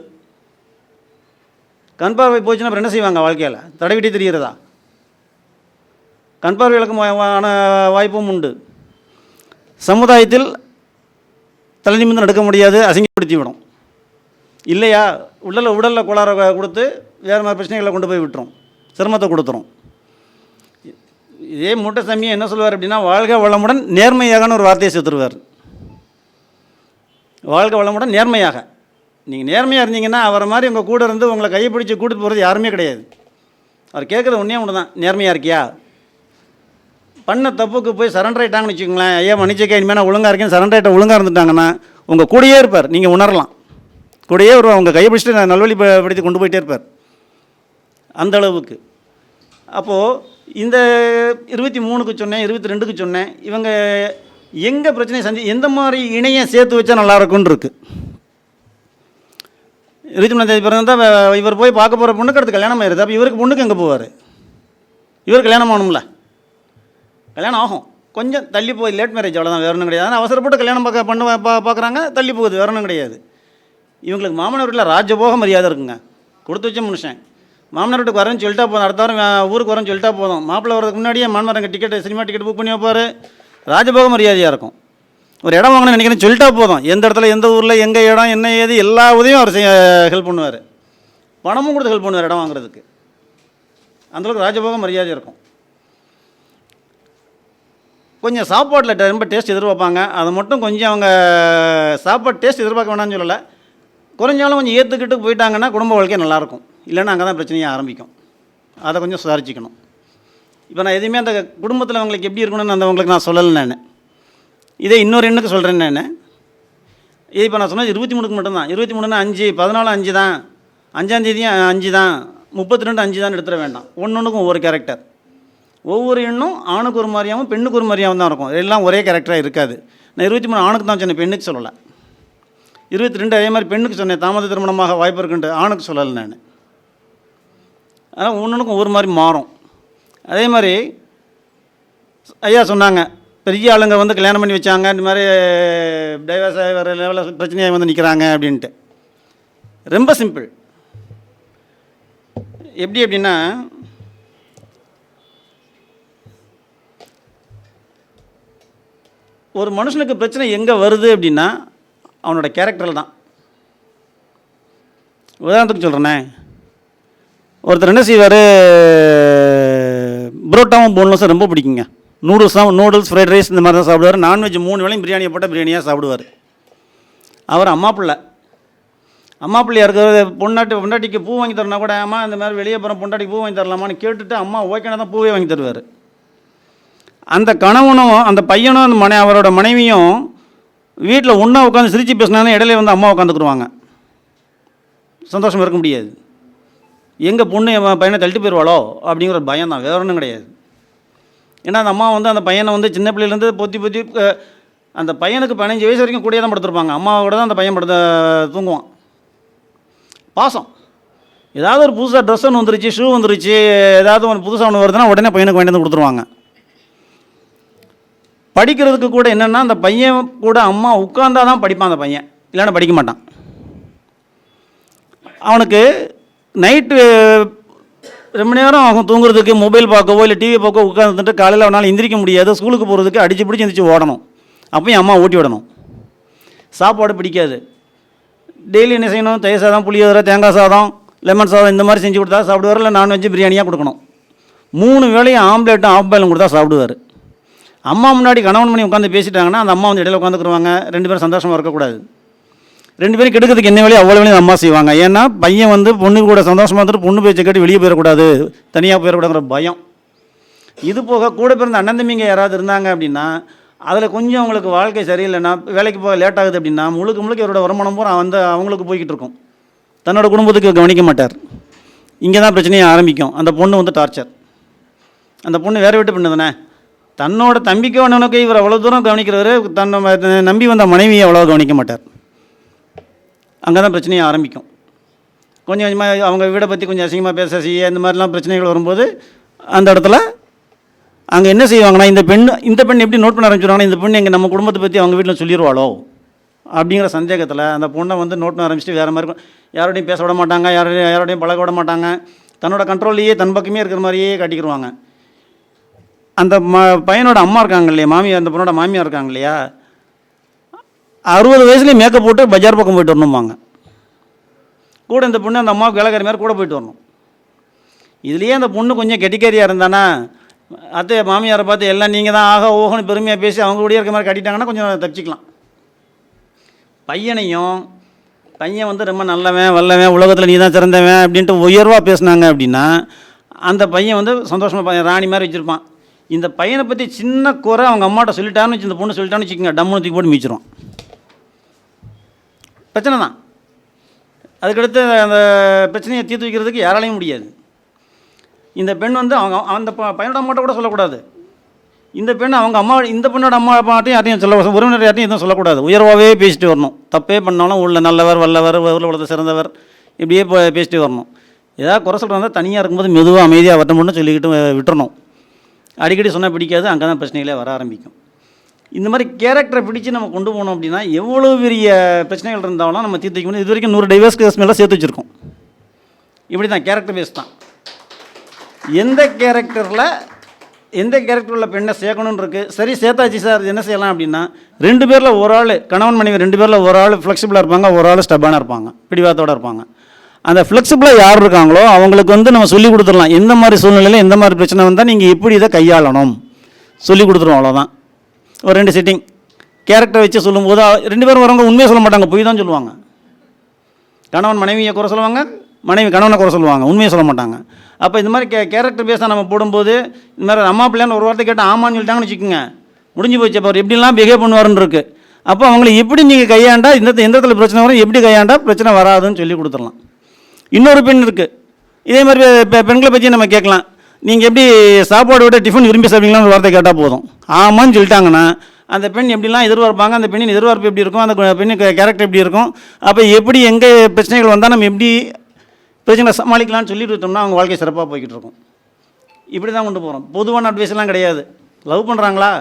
கண் பார்வை போச்சுன்னா அப்புறம் என்ன செய்வாங்க, வாழ்க்கையில் தடவிட்டி தெரிகிறதா? கண் பார்வை இழக்கும் வாய்ப்பும் உண்டு. சமுதாயத்தில் தலை நிமிர்ந்து நடக்க முடியாது, அசிங்கப்படுத்தி விடும். இல்லையா, உடலில் கோளாறை கொடுத்து வேறு மாதிரி பிரச்சனைகளை கொண்டு போய் விட்டுரும், சிரமத்தை கொடுத்துரும். இதே மூட்டை சாமியை என்ன சொல்லுவார் அப்படின்னா, வாழ்க வளமுடன் நேர்மையாகன்னு ஒரு வார்த்தையை சேர்த்துருவார். வாழ்க வளமுடன் நேர்மையாக. நீங்கள் நேர்மையாக இருந்தீங்கன்னா அவரை மாதிரி உங்கள் கூட இருந்து உங்களை கையை பிடிச்சி கூட்டிட்டு போகிறது யாருமே கிடையாது. அவர் கேட்குறது ஒன்று தான், நேர்மையாக இருக்கியா? பண்ண தப்புக்கு போய் சரண்டர் ஆகிட்டாங்கன்னு வச்சுக்கோங்களேன், ஐயா மன்னிச்சிக்க, இனிமேல் நான் ஒழுங்காக இருக்கேன், சரண்டர் ஆகிட்ட ஒழுங்காக இருந்துட்டாங்கன்னா உங்கள் கூடயே இருப்பார். நீங்கள் உணரலாம், கூடயே வருவார், உங்கள் கையை பிடிச்சிட்டு நான் நல்வழிப்படுத்தி கொண்டு போயிட்டே இருப்பார், அந்த அளவுக்கு. அப்போது இந்த 23க்கு சொன்னேன், 22க்கு சொன்னேன். இவங்க எங்கே பிரச்சனை எந்த மாதிரி இணையை சேர்த்து வச்சா நல்லாயிருக்குன்னு இருக்குது. 23ஆம் தேதி பிறந்தால் இவர் போய் பார்க்க போகிற பொண்ணுக்கு அடுத்து கல்யாணம் ஆயிடுது. அப்போ இவருக்கு பொண்ணுக்கு எங்கே போவார்? இவர் கல்யாணம் ஆகணும்ல, கல்யாணம் ஆகும், கொஞ்சம் தள்ளி போகுது, லேட் மேரேஜ் அவ்வளோதான், வேறு ஒன்றும் கிடையாது. ஆனால் அவசரப்பட்டு கல்யாணம் பார்க்குறாங்க, தள்ளி போகுது, வேறு ஒன்றும் கிடையாது. இவங்களுக்கு மாமனார் வீட்டில் ராஜபோக மரியாதை இருக்குங்க, கொடுத்து வச்ச மனுஷன். மாமனார் வீட்டுக்கு வரேன்னு சொல்லிட்டா போதும், அடுத்த வாரம் ஊருக்கு வரேன்னு சொல்லிட்டா போதும், மாப்பிள்ளை வரதுக்கு முன்னாடியே மாமனார் டிக்கெட்டு, சினிமா டிக்கெட் புக் பண்ணி வைப்பார். ராஜபோக மரியாதையாக இருக்கும். ஒரு இடம் வாங்கணும்னு நினைக்கிறேன்னு சொல்லிட்டா போதும், எந்த இடத்துல எந்த ஊரில் எங்கே இடம் என்ன ஏது எல்லா உதவியும் அவர் ஹெல்ப் பண்ணுவார். பணமும் கொடுத்து ஹெல்ப் பண்ணுவார் இடம் வாங்குறதுக்கு. அந்தளவுக்கு ராஜபோக மரியாதை இருக்கும். கொஞ்சம் சாப்பாட்டில் ரொம்ப டேஸ்ட் எதிர்பார்ப்பாங்க. அதை மட்டும் கொஞ்சம் அவங்க சாப்பாடு டேஸ்ட் எதிர்பார்க்க வேணாம்னு சொல்லலை, குறைஞ்சாலும் கொஞ்சம் ஏற்றுக்கிட்டு போயிட்டாங்கன்னா குடும்ப வாழ்க்கை நல்லாயிருக்கும். இல்லைன்னா அங்கே தான் பிரச்சனையாக ஆரம்பிக்கும். அதை கொஞ்சம் சுதாரிச்சிக்கணும். இப்போ நான் எதுவுமே அந்த குடும்பத்தில் அவங்களுக்கு எப்படி இருக்கணும்னு அந்தவங்களுக்கு நான் சொல்லலை. நான் இதே இன்னொரு எண்ணுக்கு சொல்கிறேன். நான் இது இப்போ நான் சொன்னது 23க்கு மட்டும்தான். 23னா 5, 14 5 தான், 5ஆம் தேதியும் 5 தான், 32 5 தான் எடுத்துட வேண்டாம். ஒன்றுக்கும் ஒவ்வொரு கேரக்டர். ஒவ்வொரு எண்ணும் ஆணுக்கு ஒரு மாதிரியாகவும் பெண்ணுக்கு ஒரு மாதிரியாகவும் தான் இருக்கும். எல்லாம் ஒரே கேரக்டராக இருக்காது. நான் 23 ஆணுக்கு தான் சொன்னேன், பெண்ணுக்கு சொல்லலை. 22 அதே மாதிரி பெண்ணுக்கு சொன்னேன், தாமத திருமணமாக வாய்ப்பு இருக்குன்ட்டு. ஆணுக்கு சொல்லலை நான். அதனால் ஒன்றுக்கும் ஒவ்வொரு மாதிரி மாறும். அதே மாதிரி ஐயா சொன்னாங்க, பெரிய ஆளுங்க வந்து கல்யாணம் பண்ணி வச்சாங்க, இந்த மாதிரி டைவர்ஸ் ஆகி வர லெவலில் பிரச்சனையாக வந்து நிற்கிறாங்க அப்படின்ட்டு. ரொம்ப சிம்பிள். எப்படி அப்படின்னா, ஒரு மனுஷனுக்கு பிரச்சனை எங்கே வருது அப்படின்னா அவனோட கேரக்டரில் தான். உதாரணத்துக்கு சொல்கிறேனே, ஒருத்தர் என்ன செய்வார், புரோட்டாவும் போன்லெஸ்ஸும் ரொம்ப பிடிக்குங்க. நூடுல்ஸ் ஃப்ரைட் ரைஸ் இந்த மாதிரி தான் சாப்பிடுவார். நான்வெஜ் 3 வேளையும் பிரியாணியை போட்டால் பிரியாணியாக சாப்பிடுவார். அவர் அம்மா பிள்ளையாக இருக்கிற பொண்டாட்டிக்கு பூ வாங்கி தரனா கூட, அம்மா இந்த மாதிரி வெளியே போகிற பொண்டாட்டிக்கு பூ வாங்கி தரலாமான்னு கேட்டுட்டு அம்மா ஓகேனா தான் பூவே வாங்கி தருவார். அந்த கணவனும் அந்த பையனும் அந்த அவரோட மனைவியும் வீட்டில் ஒன்றா உட்காந்து சிரித்து பேசினாலும் இடையில வந்து அம்மா உட்காந்துக்குருவாங்க. சந்தோஷமாக இருக்க முடியாது. எங்கள் பொண்ணு என் பையனை தள்ளிட்டு போயிடுவாளோ அப்படிங்கிற பயம் தான், வேறு ஒன்றும் கிடையாது. ஏன்னா அந்த அம்மா வந்து அந்த பையனை வந்து சின்ன பிள்ளையிலேருந்து பொத்தி அந்த பையனுக்கு 15 வயசு வரைக்கும் கூடயே தான் படுத்துருப்பாங்க. அம்மாவோட தான் அந்த பையன் தூங்குவான். பாசம். ஏதாவது ஒரு புதுசாக ட்ரெஸ் ஒன்று வந்துருச்சு, ஷூ வந்துருச்சு, ஏதாவது ஒன்று புதுசாக ஒன்று வருதுன்னா உடனே பையனுக்கு வாங்கிட்டு வந்து கொடுத்துருவாங்க. படிக்கிறதுக்கு கூட என்னென்னா, அந்த பையன் கூட அம்மா உட்கார்ந்தா தான் படிப்பான். அந்த பையன் இல்லைன்னா படிக்க மாட்டான். அவனுக்கு நைட்டு ரொம்ப நேரம் ஆகும் தூங்குறதுக்கு, மொபைல் பார்க்கவோ இல்லை டிவி பார்க்கவோ உட்காந்துட்டு காலையில் அவனால் எந்திரிக்க முடியாது. ஸ்கூலுக்கு போகிறதுக்கு அடித்து பிடிச்சி எந்திரிச்சு ஓடணும். அப்போயும் அம்மா ஊட்டி விடணும். சாப்பாடு பிடிக்காது. டெய்லி என்ன செய்யணும், தயிர் சாதம், புளியோதரை, தேங்காய் சாதம், லெமன் சாதம் இந்த மாதிரி செஞ்சு கொடுத்தா சாப்பிடுவார். இல்லை நான்வெஜ் பிரியாணியாக கொடுக்கணும். 3 வேளையும் ஆம்லேட்டும் ஆஃப் பாயிலும் கொடுத்தா சாப்பிடுவார். அம்மா முன்னாடி கணவன் மணி உட்காந்து பேசிட்டாங்கன்னா அந்த அம்மா வந்து இடையில உட்காந்துக்குருவாங்க. 2 பேரும் சந்தோஷமாக இருக்கக்கூடாது. 2 பேரும் கெடுக்கிறதுக்கு என்ன வேலையோ அவ்வளோ வேலையும் அம்மா செய்வாங்க. ஏன்னா பையன் வந்து பொண்ணு கூட சந்தோஷமாக இருந்துட்டு பொண்ணு பேச்சை கேட்டு வெளியே போயிடக்கூடாது, தனியாக போயிடக்கூடாதுங்கிற பயம். இது போக கூட பிறந்த அண்ணன் தம்பிங்க யாராவது இருந்தாங்க அப்படின்னா அதில் கொஞ்சம் அவங்களுக்கு வாழ்க்கை சரியில்லைன்னா, வேலைக்கு போக லேட் ஆகுது அப்படின்னா முழுக்க இவரோட வருமானம் பூரா வந்து அவங்களுக்கு போய்கிட்டு இருக்கும். தன்னோட குடும்பத்துக்கு கவனிக்க மாட்டார். இங்கே தான் பிரச்சனையை ஆரம்பிக்கும். அந்த பொண்ணு வந்து டார்ச்சர். அந்த பொண்ணு வேறு வீட்டு பொண்ணு தானே, தன்னோட தம்பிக்கோ அண்ணனுக்கோ இவர் அவ்வளோ தூரம் கவனிக்கிறவர், தன்னை நம்பி வந்த மனைவியை அவ்வளோ கவனிக்க மாட்டார். அங்கே தான் பிரச்சனையை ஆரம்பிக்கும். கொஞ்சம் கொஞ்சமாக அவங்க வீடை பற்றி கொஞ்சம் அசிங்கமாக பேச செய்ய இந்த மாதிரிலாம் பிரச்சனைகள் வரும்போது அந்த இடத்துல அங்கே என்ன செய்வாங்கன்னா, இந்த பெண் எப்படி நோட் பண்ண ஆரம்பிச்சிருவாங்கன்னா, இந்த பெண் எங்கள் நம்ம குடும்பத்தை பற்றி அவங்க வீட்டில் சொல்லிடுவாளோ அப்படிங்கிற சந்தேகத்தில் அந்த பொண்ணை வந்து நோட் பண்ண ஆரம்பிச்சுட்டு வேறு மாதிரி யாரோடையும் பேச விட மாட்டாங்க, யாரோடையும் பழக விட மாட்டாங்க. தன்னோட கண்ட்ரோல்லையே தன் பக்கமே இருக்கிற மாதிரியே காட்டிக்கிடுவாங்க. அந்த பையனோட அம்மா இருக்காங்க இல்லையா, மாமியார், அந்த பொண்ணோட மாமியார் இருக்காங்க இல்லையா, 60 வயசுலேயே மேக்கப் போட்டு பஜார் பக்கம் போயிட்டு வரணும்பாங்க. கூட இந்த பொண்ணு அந்த அம்மாவுக்கு வேலைக்காரி மாதிரி கூட போயிட்டு வரணும். இதுலேயே அந்த பொண்ணு கொஞ்சம் கெட்டிக்காரியாக இருந்தானா அத்தை மாமியாரை பார்த்து எல்லாம் நீங்கள் தான் ஆக ஓகன்னு பெருமையாக பேசி அவங்க கூடயே இருக்க மாதிரி கட்டிட்டாங்கன்னா கொஞ்சம் தப்பிச்சிக்கலாம். பையன் வந்து ரொம்ப நல்லவன் வல்லவன், உலகத்தில் நீ தான் சிறந்தவன் அப்படின்ட்டு உயர்வாக பேசினாங்க அப்படின்னா அந்த பையன் வந்து சந்தோஷமாக ராணி மாதிரி வச்சுருப்பான். இந்த பையனை பற்றி சின்ன குறை அவங்க அம்மாட்ட சொல்லிட்டான்னு வச்சு, இந்த பொண்ணு சொல்லிட்டான்னு வச்சுக்கோங்க, டம்முன்னு தூக்கி போட்டு மிச்சிரும். பிரச்சனை தான். அதுக்கடுத்து அந்த பிரச்சனையை தீர்த்து வைக்கிறதுக்கு யாராலையும் முடியாது. இந்த பெண் வந்து அந்த பையனோட அம்மாட்ட கூட சொல்லக்கூடாது. இந்த பெண் அவங்க அம்மா, இந்த பெண்ணோட அம்மா அப்பாட்டையும் யாரையும் உறவினர் யார்ட்டையும் எதுவும் சொல்லக்கூடாது. உயர்வாகவே பேசிட்டு வரணும். தப்பே பண்ணாலும் உள்ள நல்லவர் வல்லவர் ஊரில் உலகத்தை சிறந்தவர் இப்படியே பேசிட்டு வரணும். ஏதாவது குறை சொல்கிறாங்க தனியாக இருக்கும்போது மெதுவாக அமைதியாக வரணும்னு சொல்லிக்கிட்டு விட்டுறணும். அடிக்கடி சொன்னால் பிடிக்காது, அங்கே தான் பிரச்சனைகளே வர ஆரம்பிக்கும். இந்த மாதிரி கேரக்டரை பிடிச்சி நம்ம கொண்டு போனோம் அப்படின்னா எவ்வளோ பெரிய பிரச்சனைகள் இருந்தாலும் நம்ம தீர்த்து வைக்க முடியும். இது வரைக்கும் 100 டைவர்ஸ் கேஸ் மேலே சேர்த்து வச்சுருக்கோம். இப்படி தான் கேரக்டர் பேஸ் தான். எந்த கேரக்டர் உள்ள பெண்ணை சேர்க்கணுன்னு இருக்குது. சரி சேர்த்தாச்சு சார், என்ன செய்யலாம் அப்படின்னா 2 பேரில் ஒரு ஆள், கணவன் மனைவி 2 பேரில் ஒரு ஆள் ஃப்ளெக்சிபிளாக இருப்பாங்க, ஒரு ஆள் ஸ்டப்பான இருப்பாங்க, பிடிவாதத்தோடு இருப்பாங்க. அந்த ஃப்ளெக்சிபிளாக யார் இருக்காங்களோ அவங்களுக்கு வந்து நம்ம சொல்லி கொடுத்துடலாம். எந்த மாதிரி சூழ்நிலையில் எந்த மாதிரி பிரச்சனை வந்தால் நீங்கள் எப்படி இதை கையாளணும் சொல்லி கொடுத்துருவோம். அவ்வளோதான். ஒரு 2 செட்டிங் கேரக்டரை வச்சு சொல்லும்போது 2 பேரும் வரவங்க உண்மையை சொல்ல மாட்டாங்க, பொய் தான் சொல்லுவாங்க. கணவன் மனைவியை குறை சொல்லுவாங்க, மனைவி கணவனை குறை சொல்லுவாங்க, உண்மையை சொல்ல மாட்டாங்க. அப்போ இந்த மாதிரி கேரக்டர் பேஸாக நம்ம போடும்போது இந்த மாதிரி அம்மா பிள்ளைன்னு ஒரு வார்த்தை கேட்டால் ஆமான்னு சொல்லிட்டாங்கன்னு வச்சுக்கோங்க, முடிஞ்சு போச்சு. அப்போ அவர் எப்படிலாம் பிஹேவ் பண்ணுவாருன்னு இருக்குது. அப்போ அவங்களை எப்படி நீங்கள் கையாண்டா எந்த இடத்துல பிரச்சனை வரும், எப்படி கையாண்டா பிரச்சனை வராதுன்னு சொல்லி கொடுத்துடலாம். இன்னொரு பெண் இருக்குது, இதே மாதிரி பெண்களை பற்றி நம்ம கேட்கலாம். நீங்கள் எப்படி சாப்பாடு விட டிஃபன் விரும்பி சாப்பிட்டீங்களான்னு ஒரு வார்த்தை கேட்டால் போதும், ஆமான்னு சொல்லிட்டாங்கன்னா அந்த பெண் எப்படிலாம் எதிர்பார்ப்பாங்க, அந்த பெண்ணின் எதிர்பார்ப்பு எப்படி இருக்கும், அந்த பெண்ணுக்கு கேரக்டர் எப்படி இருக்கும், அப்போ எப்படி எங்கே பிரச்சனைகள் வந்தால் நம்ம எப்படி பிரச்சனை சமாளிக்கலாம்னு சொல்லிட்டு விட்டோம்னா அவங்க வாழ்க்கை சிறப்பாக போய்கிட்டு இருக்கும். இப்படி தான் கொண்டு போகிறோம். பொதுவான அட்வைஸ்லாம் கிடையாது. லவ் பண்ணுறாங்களா,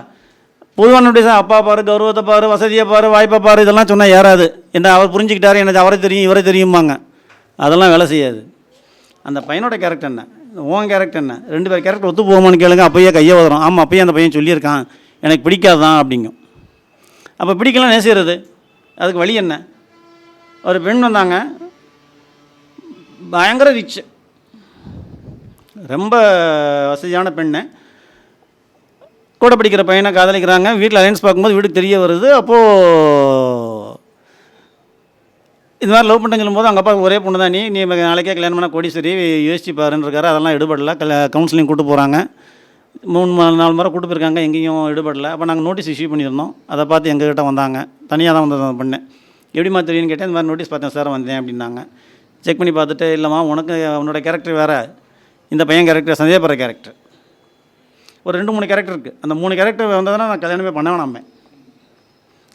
பொதுவான அட்வைஸாக அப்பா பாரு, கௌரவத்தை பாரு, வசதியை பாரு, வாய்ப்பை பாரு, இதெல்லாம் சொன்னால் ஏறாது. என்ன அவர் புரிஞ்சுக்கிட்டாரு, எனக்கு அவரை தெரியும் இவரை தெரியுமாங்க, அதெல்லாம் வேலை செய்யாது. அந்த பையனோட கேரக்டர் என்ன, உன் கேரக்டர் என்ன, 2 பேர் கேரக்டர் ஒத்து போகுமான்னு கேளுங்க. அப்போயே கையை வரும், ஆமாம் அப்போயே அந்த பையன் சொல்லியிருக்கான் எனக்கு பிடிக்காதான் அப்படிங்கும். அப்போ பிடிக்கலாம் நேசிக்கிறது, அதுக்கு வழி என்ன? ஒரு பெண் வந்தாங்க, பயங்கர ரிச், ரொம்ப வசதியான பெண்ணு, கூட படிக்கிற பையனை காதலிக்கிறாங்க. வீட்டில் அலைன்ஸ் பார்க்கும்போது வீட்டுக்கு தெரிய வருது. அப்போது இது மாதிரி லவ் பண்ணுன்னு சொல்லும்போது அவங்க அப்பா ஒரே பொண்ணு தான், நீ நாளைக்கே கல்யாணம் பண்ணால் கோடீஸ்வரி யோசிச்சு பாருன்னு இருக்காரு. அதெல்லாம் எடுபடல. கவுன்சிலிங் கூட்டு போகிறாங்க, 3-4 முறை கூட்டு போயிருக்காங்க, எங்கேயும் எடுபடல. அப்போ நாங்கள் நோட்டீஸ் இஷ்யூ பண்ணியிருந்தோம். அதை பார்த்து எங்ககிட்ட வந்தாங்க, தனியாக தான் வந்தது அந்த பொண்ணு. எப்படிமா தெரியும்னு கேட்டேன். இந்த மாதிரி நோட்டீஸ் பார்த்தேன் சார், வந்தேன் அப்படின்னாங்க. செக் பண்ணி பார்த்துட்டு, இல்லைம்மா உனக்கு உன்னோட கேரக்டர் வேறு, இந்த பையன் கேரக்டர் சந்தேகப்படுற கேரக்டர், ஒரு 2-3 கேரக்டர் இருக்குது. அந்த 3 கேரக்டர் வந்ததுன்னா நான் கல்யாணமே பண்ண வேணாமே.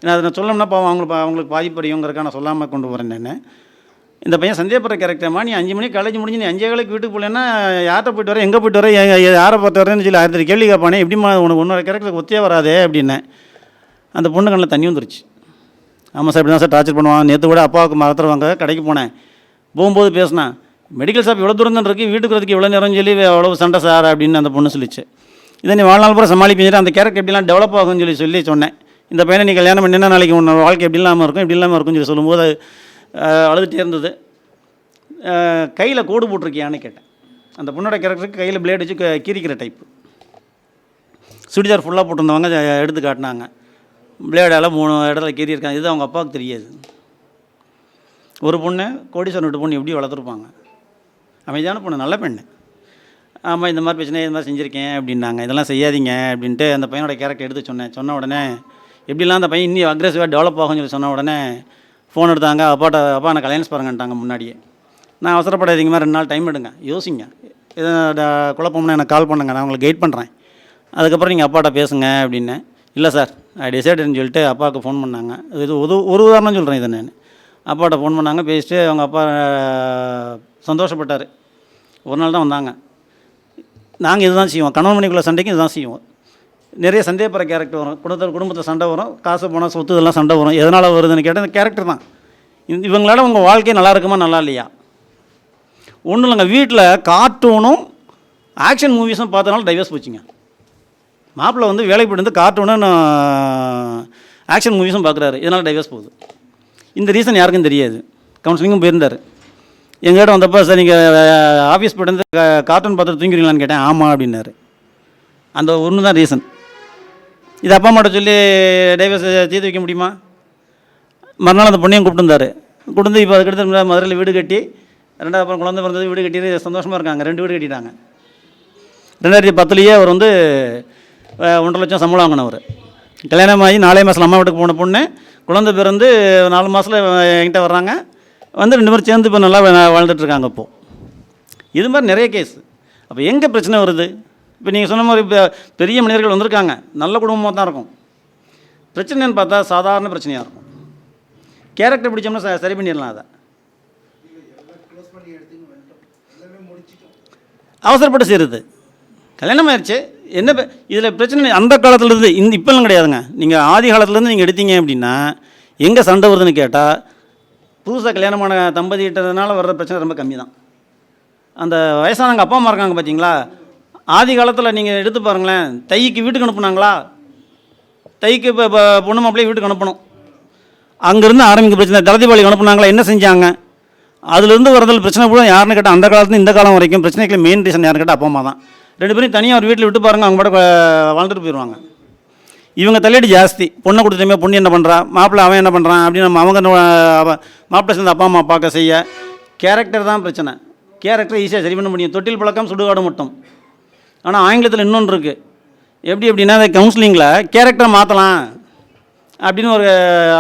ஏன்னா அதை நான் சொல்லணும்னா பாவம் அவங்களுக்கு பாதிப்படையுங்கிறக்காக நான் சொல்லாமல் கொண்டு போகிறேன். நான் இந்த பையன் சந்தேகப்படுற கேரக்டர்மா, நீ 5 மணிக்கு காலேஜ் முடிஞ்சு நீ 5:15 வீட்டுக்கு போகலன்னா யார்கிட்ட போய்ட்டு வர, எங்கே போய்ட்டு வர, யாரை பார்த்து வரேன்னு சொல்லி 1000 கேள்வி கேட்பானே, எப்படிமா உனக்கு உன்னோட கேரக்டருக்கு ஒத்தியே வராதே அப்படின்னேன். அந்த பொண்ணு கண்ணில் தண்ணி வந்துருச்சு. ஆமாம் சார், இப்படி தான் சார் டார்ச்சர் பண்ணுவான். நேற்று கூட அப்பாவுக்கு மறந்துடுவாங்க, கடைக்கு போனேன், போகும்போது பேசினேன், மெடிக்கல் ஷாப் இவ்வளோ தூரம் தான் இருக்குது, வீட்டுக்கு வரதுக்கு இவ்வளோ நேரம் சொல்லி அவ்வளோ சண்டை சார் அப்படின்னு அந்த பொண்ணு சொல்லிச்சு. இதை நீ வாழ்நாள் பூரா சமாளிப்பிஞ்சிட்டு அந்த கேரக்டர் எப்படிலாம் டெவலப் ஆகும்னு சொல்லி சொன்னேன். இந்த பையனை நீ கல்யாணம் பண்ணினா நாளைக்கு உன்னோட வாழ்க்கை எப்படி இல்லாமல் இருக்கும், எப்படி இல்லாமல் இருக்கும்னு சொல்லி சொல்லும்போது அழுதுகிட்டே இருந்தது. கையில் கோடு போட்டிருக்கியான்னு கேட்டேன். அந்த பொண்ணோட கேரக்டருக்கு கையில் பிளேட் வச்சு கீரிக்கிற டைப்பு, சுடிதார் ஃபுல்லாக போட்டிருந்தவங்க எடுத்து காட்டினாங்க. பிளேடால் 3 இடத்துல கீறியிருக்காங்க. இது அவங்க அப்பாவுக்கு தெரியாது. ஒரு பொண்ணு கோடீஸ்வரன் வீட்டு பொண்ணு எப்படி வளர்த்துருப்பாங்க, அமைதியான பொண்ணு, நல்ல பெண்ணு. ஆமாம் இந்த மாதிரி பிரச்சனை இது மாதிரி செஞ்சுருக்கேன் அப்படின்னாங்க. இதெல்லாம் செய்யாதீங்க அப்படின்ட்டு அந்த பையனோட கேரக்டர் எடுத்து சொன்னேன். சொன்ன உடனே எப்படிலாம் அந்த பையன் இன்னும் அக்ரெசிவாக டெவலப் ஆகும்னு சொல்லி சொன்ன உடனே ஃபோன் எடுத்தாங்க. அப்பா நான் கல்யாணம் பாருங்கன்ட்டாங்க முன்னாடியே. நான் அவசரப்படாதீங்கம்மா, 2 நாள் டைம் எடுங்க, யோசிங்க, எதை குழப்பம்னா எனக்கு கால் பண்ணுங்க, நான் உங்களுக்கு கைட் பண்ணுறேன், அதுக்கப்புறம் நீங்கள் அப்பாட்ட பேசுங்க அப்படின்னு. இல்லை சார் ஐ டிசைடுன்னு சொல்லிட்டு அப்பாவுக்கு ஃபோன் பண்ணாங்க. இது ஒரு உதாரணம் சொல்கிறேன். இதை நான் அப்பாட்ட ஃபோன் பண்ணாங்க, பேசிட்டு அவங்க அப்பா சந்தோஷப்பட்டார். ஒரு நாள் தான் வந்தாங்க. நாங்கள் இதுதான் செய்வோம், கணவன் மணிக்குள்ள சண்டைக்கும் இதுதான் செய்வோம். நிறைய சந்தேகப்படுற கேரக்டர் வரும், குடும்பத்தில் சண்டை வரும், காசு போனால் சொத்து இதெல்லாம் சண்டை வரும். எதனால் வருதுன்னு கேட்டால் இந்த கேரக்டர் தான். இவங்களால உங்கள் வாழ்க்கை நல்லா இருக்குமா நல்லா இல்லையா? ஒன்றும் இல்லைங்க, வீட்டில் கார்ட்டூனும் ஆக்ஷன் மூவிஸும் பார்த்தனால டைவர்ஸ் போச்சுங்க. மாப்பிள்ளை வந்து வேலைக்கு போய்ட்டு வந்து கார்ட்டூனும் ஆக்ஷன் மூவிஸும் பார்க்குறாரு, இதனால் டைவர்ஸ் போகுது. இந்த ரீசன் யாருக்கும் தெரியாது. கவுன்சிலிங்கும் போயிருந்தார். எங்கள்கிட்ட வந்தப்போ சார் நீங்கள் ஆஃபீஸ் போய்ட்டு வந்து கார்ட்டூன் பார்த்துட்டு தூங்கிடுங்களான்னு கேட்டேன். ஆமாம் அப்படின்னாரு. அந்த ஒன்று தான் ரீசன். இது அப்பா அம்மாட்ட சொல்லி டைவர்ஸ் தீர்த்து வைக்க முடியுமா? மறுநாள் அந்த பொண்ணையும் கூப்பிட்டுருந்தார். கூப்பிட்டு இப்போ அதுக்கடுத்து மதுரையில் வீடு கட்டி 2வது அப்புறம் குழந்தை பிறந்தது, வீடு கட்டி சந்தோஷமாக இருக்காங்க. 2 வீடு கட்டிட்டாங்க. 2010 அவர் வந்து 1.5 லட்சம் சம்பளம் வாங்கினவர். அவர் கல்யாணம் ஆகி 4 மாதம் அம்மா வீட்டுக்கு போன பொண்ணு, குழந்தை பிறந்து 4 மாதத்தில் என்கிட்ட வர்றாங்க. வந்து 2 பேரும் சேர்ந்து இப்போ நல்லா வாழ்ந்துட்டுருக்காங்க. இப்போது இது மாதிரி நிறைய கேஸ். அப்போ எங்கே பிரச்சனை வருது? இப்போ நீங்கள் சொன்ன மாதிரி இப்போ பெரிய மனிதர்கள் வந்திருக்காங்க, நல்ல குடும்பமாக தான் இருக்கும். பிரச்சனைன்னு பார்த்தா சாதாரண பிரச்சனையாக இருக்கும். கேரக்டர் பிடிச்சோம்னா சரி பண்ணிடலாம். அதை அவசரப்பட்டு செய்கிறது. கல்யாணம் ஆயிடுச்சு, என்ன இதில் பிரச்சனை அந்த காலத்துலேருந்து இப்போல்லாம் கிடையாதுங்க. நீங்கள் ஆதி காலத்துலேருந்து நீங்கள் எடுத்தீங்க அப்படின்னா எங்கே சண்டை வருதுன்னு கேட்டால் புதுசாக கல்யாணமான தம்பதியிட்டதுனால வர்ற பிரச்சனை ரொம்ப கம்மி தான். அந்த வயசானவங்க அப்பா அம்மா இருக்காங்க பார்த்தீங்களா, ஆதி காலத்தில் நீங்கள் எடுத்து பாருங்களேன், தைக்கு வீட்டுக்கு அனுப்புனாங்களா? தைக்கு இப்போ பொண்ணு மாப்பிள்ளையை வீட்டுக்கு அனுப்பணும். அங்கேருந்து ஆரம்பிக்க பிரச்சனை. தளதிபாளிக்கு அனுப்புனாங்களா? என்ன செஞ்சாங்க? அதுலேருந்து வரதில் பிரச்சனை கூட யாருன்னு கேட்டால் அந்த காலத்துலேருந்து இந்த காலம் வரைக்கும் பிரச்சனைக்கு மெயின் ரீசன் யாருன்னு கேட்டால் அப்பா அம்மா தான். 2 பேரும் தனியாக ஒரு வீட்டில் விட்டு பாருங்கள், அவங்க கூட வாழ்ந்துட்டு போயிடுவாங்க. இவங்க தலையீடு ஜாஸ்தி. பொண்ணை கொடுத்துட்டோமே, பொண்ணு என்ன பண்ணுறா, மாப்பிள்ளை அவன் என்ன பண்ணுறான் அப்படின்னு நம்ம அவங்க மாப்பிள்ளை சேர்ந்து அப்பா அம்மா பார்க்க செய்ய கேரக்டர் தான் பிரச்சனை. கேரக்டர் ஈஸியாக சரி பண்ண முடியும். தொட்டில் பழக்கம் சுடுகாடு மட்டும். ஆனால் ஆங்கிலத்தில் இன்னொன்று இருக்குது. எப்படி அப்படின்னா அந்த கவுன்சிலிங்கில் கேரக்டரை மாற்றலாம் அப்படின்னு ஒரு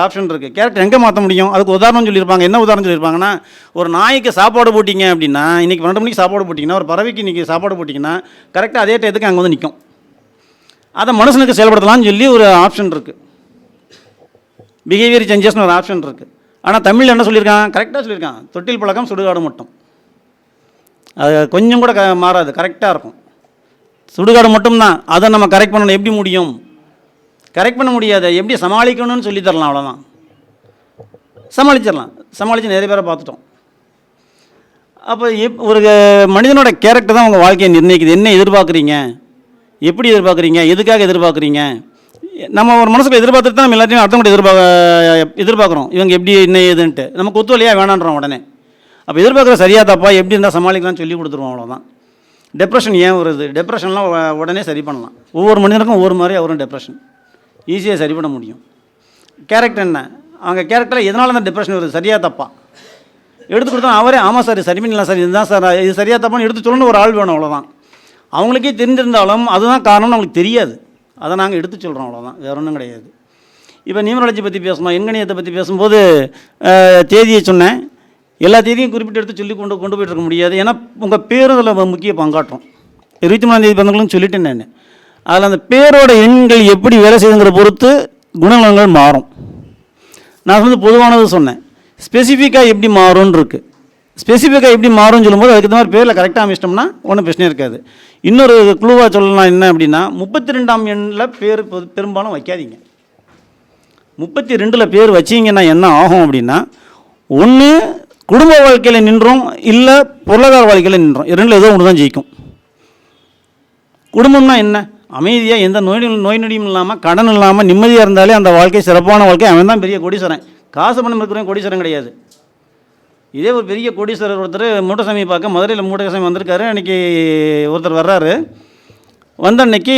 ஆப்ஷன் இருக்குது. கேரக்டர் எங்கே மாற்ற முடியும்? அதுக்கு உதாரணம் சொல்லியிருப்பாங்க. என்ன உதாரணம் சொல்லியிருப்பாங்கன்னா, ஒரு நாய்க்கு சாப்பாடு போட்டிங்க அப்படின்னா, இன்றைக்கி 12 மணிக்கு சாப்பாடு போட்டிங்கன்னா, ஒரு பறவைக்கு இன்றைக்கி சாப்பாடு போட்டிங்கன்னா கரெக்டாக அதே டயத்துக்கு அங்கே வந்து நிற்கும். அதை மனுஷனுக்கு செயல்படுத்தலாம்னு சொல்லி ஒரு ஆப்ஷன் இருக்குது. பிஹேவியர் சேஞ்சஸ்னு ஒரு ஆப்ஷன் இருக்குது. ஆனால் தமிழில் என்ன சொல்லியிருக்கான்? கரெக்டாக சொல்லியிருக்கான். தொட்டில் பழக்கம் சுடுகாடு மட்டும். அது கொஞ்சம் கூட மாறாது, கரெக்டாக இருக்கும். சுடுகாடு மட்டும்தான். அதை நம்ம கரெக்ட் பண்ணணும். எப்படி முடியும்? கரெக்ட் பண்ண முடியாது. எப்படி சமாளிக்கணும்னு சொல்லி தரலாம், அவ்வளோதான். சமாளிச்சிடலாம். சமாளித்து நிறைய பேரை பார்த்துட்டோம். அப்போ ஒரு மனிதனோட கேரக்டர் தான் உங்கள் வாழ்க்கையை நிர்ணயிக்குது. என்ன எதிர்பார்க்குறீங்க, எப்படி எதிர்பார்க்குறீங்க, எதுக்காக எதிர்பார்க்குறீங்க. நம்ம ஒரு மனசுக்கு எதிர்பார்த்துட்டு தான் நம்ம எல்லாத்தையும் அடுத்தவங்க எதிர்பார்க்குறோம். இவங்க எப்படி என்ன ஏதுன்ட்டு நமக்கு ஒத்துவலையாக வேணான்றோம் உடனே. அப்போ எதிர்பார்க்குற சரியாக தப்பா, எப்படி இருந்தால் சமாளிக்கலாம்னு சொல்லி கொடுத்துருவோம், அவ்வளோதான். டிப்ரெஷன் ஏன் வருது? டிப்ரெஷன்லாம் உடனே சரி பண்ணலாம். ஒவ்வொரு மனிதனுக்கும் ஒவ்வொரு மாதிரி அவரும் டிப்ரெஷன் ஈஸியாக சரி பண்ண முடியும். கேரக்டர் என்ன, அவங்க கேரக்டரில் எதனால அந்த டிப்ரெஷன் வருது, சரியாக தப்பா எடுத்து கொடுத்தா அவரே ஆமாம் சார் சரி பண்ணிடலாம் சார், இதுதான் சார், இது சரியாக தப்பான்னு எடுத்து சொல்லணும்னு ஒரு ஆள் வேணும், அவ்வளோதான். அவங்களுக்கே தெரிஞ்சிருந்தாலும் அதுதான் காரணம்னு அவங்களுக்கு தெரியாது. அதை நாங்கள் எடுத்து சொல்கிறோம், அவ்வளோதான். வேற ஒன்றும் கிடையாது. இப்போ நியூமராலஜி பற்றி பேசணும், எண்கணியத்தை பற்றி பேசும்போது தேதியை சொன்னேன். எல்லா தேதியும் குறிப்பிட்டு எடுத்து சொல்லி கொண்டு போய்ட்டு இருக்க முடியாது. ஏன்னா உங்கள் பேரும் அதில் முக்கிய பங்காற்றும். 23ஆம் தேதி பிறந்தவங்களும் சொல்லிட்டேன் நான். அதில் அந்த பேரோட எண்கள் எப்படி வேலை செய்யுங்கிற பொறுத்து குணநலங்கள் மாறும். நான் வந்து பொதுவானது சொன்னேன். ஸ்பெசிஃபிக்காக எப்படி மாறும்னு இருக்குது. ஸ்பெசிஃபிக்காக எப்படி மாறும்னு சொல்லும்போது அதுக்கு மாதிரி பேரில் கரெக்டாக அமைச்சிட்டோம்னா ஒன்றும் பிரச்சனை இருக்காது. இன்னொரு குழுவாக சொல்லலாம் என்ன அப்படின்னா, 32ஆம் எண்ணில் பேர் பெரும்பாலும் வைக்காதீங்க. 32ல் பேர் வச்சிங்கன்னா என்ன ஆகும் அப்படின்னா, ஒன்று குடும்ப வாழ்க்கையில் நின்றோம், இல்லை பொருளாதார வாழ்க்கையில் நின்றோம். 2ல் ஏதோ ஒன்று தான் ஜெயிக்கும். குடும்பம்னா என்ன? அமைதியாக எந்த நோய் நொடியும் இல்லாமல், கடன் இல்லாமல், நிம்மதியாக இருந்தாலே அந்த வாழ்க்கை சிறப்பான வாழ்க்கை. அவன் தான் பெரிய கோடீஸ்வரன். காசு பணம் இருக்கிறவன் கோடீஸ்வரன் கிடையாது. இதே ஒரு பெரிய கோடீஸ்வரர் ஒருத்தர் மூட்டசாமியை பார்க்க மதுரையில் மூட்டசாமி வந்திருக்காரு. அன்றைக்கி ஒருத்தர் வர்றாரு. வந்த அன்னைக்கு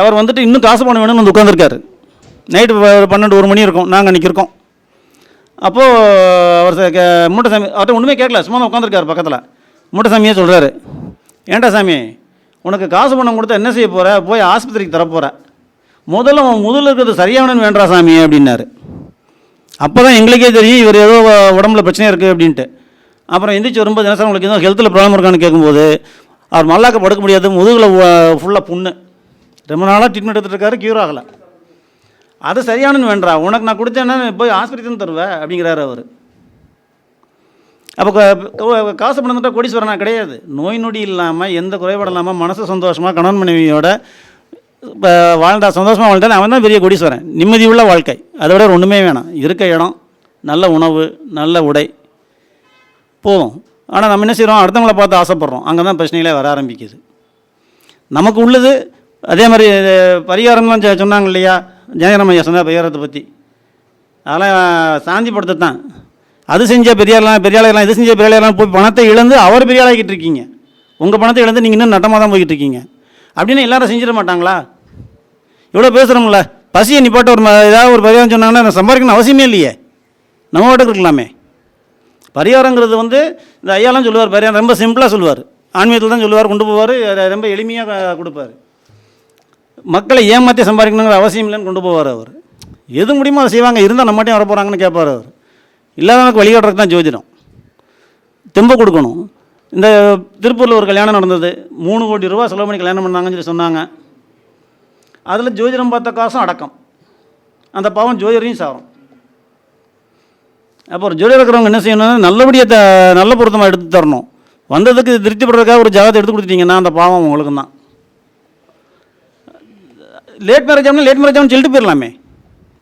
அவர் வந்துட்டு இன்னும் காசு பணம் வேணும்னு வந்து உட்காந்துருக்காரு. நைட்டு 12-1 மணி இருக்கும். நாங்கள் அன்றைக்கி இருக்கோம். அப்போது அவர் மூட்டசாமி அவர்கிட்ட ஒன்றுமே கேட்கல, சும்மா தான் உட்காந்துருக்காரு பக்கத்தில். மூட்டசாமியே சொல்கிறாரு, ஏன்டா சாமி உனக்கு காசு பணம் கொடுத்தா என்ன செய்ய போகிற, போய் ஆஸ்பத்திரிக்கு தரப்போகிற, முதல்ல இருக்கிறது சரியானு வேண்டா சாமி அப்படின்னாரு. அப்போ தான் எங்களுக்கே தெரியும் இவர் ஏதோ உடம்புல பிரச்சனை இருக்குது அப்படின்ட்டு. அப்புறம் எந்திரிச்சு வரும்போது என்ன சார் உங்களுக்கு எதுவும் ஹெல்த்தில் ப்ராப்ளம் இருக்கான்னு கேட்கும்போது அவர் மல்லாக்க படுக்க முடியாது, முதுகில் ஃபுல்லாக புண்ணு, ரொம்ப நாளாக ட்ரீட்மெண்ட் எடுத்துகிட்டு இருக்காரு, க்யூர் ஆகலை. அது சரியானு வேண்டா, உனக்கு நான் கொடுத்தேன்னா போய் ஆஸ்பத்திரி தான் தருவேன் அப்படிங்கிறாரு அவர். அப்போ காசு பணம் தந்தால் கோடீஸ்வரனா? கிடையாது. நோய் நொடி இல்லாமல், எந்த குறைபாடு இல்லாமல், மனசு சந்தோஷமாக கணவன் மனைவியோட இப்போ வாழ்ந்தா, சந்தோஷமாக வாழ்ந்தால் அவன் தான் பெரிய கோடீஸ்வரன். நிம்மதி உள்ள வாழ்க்கை, அதை விட ஒன்றுமே வேணாம். இருக்க இடம், நல்ல உணவு, நல்ல உடை போதும். ஆனால் நம்ம என்ன செய்கிறோம், அடுத்தவங்களை பார்த்து ஆசைப்பட்றோம். அங்கே தான் பிரச்சனைகளே வர ஆரம்பிக்குது. நமக்கு உள்ளது அதே மாதிரி பரிகாரம்லாம் சொன்னாங்க இல்லையா, ஜெயராம் ஐயா சொன்ன பரிகாரத்தை பற்றி, அதெல்லாம் சாந்திப்படுத்தத்தான். அது செஞ்ச பெரியாளெல்லாம் இது செஞ்ச பெரியாளெல்லாம் போய் பணத்தை இழந்து அவர் பெரியாளாகிட்டு இருக்கீங்க. உங்கள் பணத்தை இழந்து நீங்கள் இன்னும் நட்டமாக தான் போய்கிட்டு இருக்கீங்க. அப்படின்னு எல்லாரும் செஞ்சிட மாட்டாங்களா? இவ்வளோ பேசுகிறோம்ல, பசியை நிப்பாட்ட ஏதாவது ஒரு பரிகாரம் சொன்னாங்கன்னா சம்பாதிக்கணும் அவசியமே இல்லையே, நம்ம பாட்டுக்கு இருக்கலாமே. பரிகாரங்கிறது வந்து இந்த ஐயாலாம் சொல்லுவார், பரிகாரம் ரொம்ப சிம்பிளாக சொல்லுவார், ஆன்மீகத்தில் தான் சொல்லுவார், கொண்டு போவார், ரொம்ப எளிமையாக கொடுப்பார். மக்களை ஏமாற்றி சம்பாதிக்கணுங்கிற அவசியம் இல்லைன்னு கொண்டு போவார் அவர். எது முடியுமோ அதை செய்வாங்க, இருந்தால் நம்ம மட்டும் வர போகிறாங்கன்னு கேட்பார் அவர். இல்லாதவனுக்கு வழிகாட்டுறதுக்கு தான் ஜோதிடம். தெம்ப கொடுக்கணும். இந்த திருப்பூரில் ஒரு கல்யாணம் நடந்தது, 3 கோடி ரூபா செலவு பண்ணி கல்யாணம் பண்ணாங்கன்னு சொல்லி சொன்னாங்க. அதில் ஜோதிடம் பார்த்த காசும் அடக்கம், அந்த பாவம் ஜோதிடரையும் சாரும். அப்போ ஒரு ஜோதிடம் இருக்கிறவங்க என்ன செய்யணும், நல்லபடியாக நல்ல பொருத்தமாக எடுத்து தரணும். வந்ததுக்கு திருப்திப்படுறதுக்காக ஒரு ஜாதகத்தை எடுத்து கொடுத்துட்டீங்கன்னா அந்த பாவம் உங்களுக்கு தான். லேட் மேரேஜ் ஆகணும் லேட் மேரேஜ் ஆகும்னு சொல்லிட்டு போயிடலாமே.